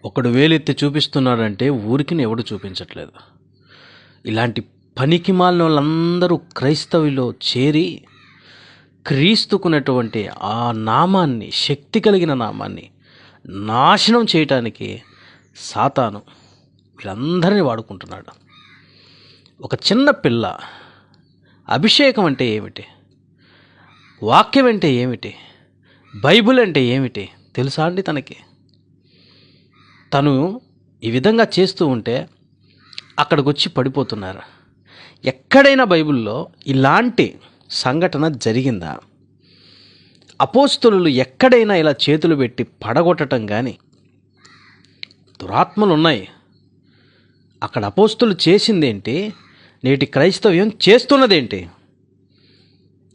ఒకడు వేలెత్తి చూపిస్తున్నాడంటే ఊరికిని ఎవడు చూపించట్లేదు. ఇలాంటి పనికి మాలిన వాళ్ళందరూ క్రైస్తవులో చేరి క్రీస్తుకున్నటువంటి ఆ నామాన్ని, శక్తి కలిగిన నామాన్ని నాశనం చేయటానికి సాతాను వీళ్ళందరినీ వాడుకుంటున్నాడు. ఒక చిన్న పిల్ల అభిషేకం అంటే ఏమిటి, వాక్యం అంటే ఏమిటి, బైబిల్ అంటే ఏమిటి తెలుసా అండి తనకి? తను ఈ విధంగా చేస్తూ ఉంటే అక్కడికి వచ్చి పడిపోతున్నారు. ఎక్కడైనా బైబిల్లో ఇలాంటి సంఘటన జరిగిందా? అపోస్తలులు ఎక్కడైనా ఇలా చేతులు పెట్టి పడగొట్టడం కానీ? దురాత్మలు ఉన్నాయి. అక్కడ అపోస్తలు చేసిందేంటి? నేటి క్రైస్తవ్యం చేస్తున్నదేంటి?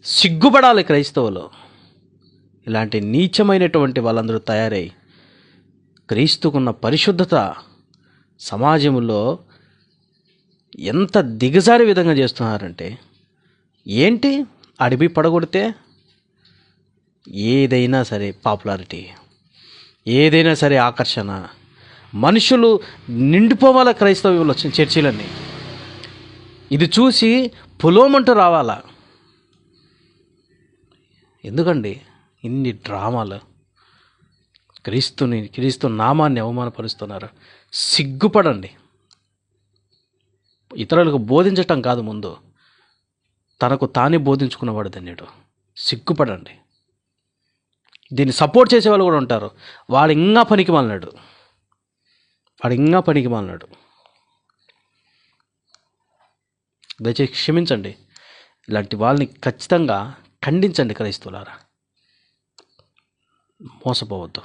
సిగ్గుపడాలి క్రైస్తవులు. ఇలాంటి నీచమైనటువంటి వాళ్ళందరూ తయారై క్రీస్తుకున్న పరిశుద్ధత సమాజంలో ఎంత దిగజారి విధంగా చేస్తున్నారంటే, ఏంటి అడిపి పడగొడితే ఏదైనా సరే పాపులారిటీ, ఏదైనా సరే ఆకర్షణ, మనుషులు నిండిపోవాలా క్రైస్తవ్యంలో చర్చిలన్నీ. ఇది చూసి పొలోమంటూ రావాలా. ఎందుకండి ఇన్ని డ్రామాలు? క్రీస్తు నామాన్ని అవమానపరుస్తున్నారు. సిగ్గుపడండి. ఇతరులకు బోధించటం కాదు, ముందు తనకు తానే బోధించుకున్నవాడు ధన్యుడు. సిగ్గుపడండి. దీన్ని సపోర్ట్ చేసే వాళ్ళు కూడా ఉంటారు. వాడు ఇంకా పనికి మాలినాడు. దయచేసి క్షమించండి. ఇలాంటి వాళ్ళని ఖచ్చితంగా ఖండించండి. క్రైస్తవులారా, మోసపోవద్దు.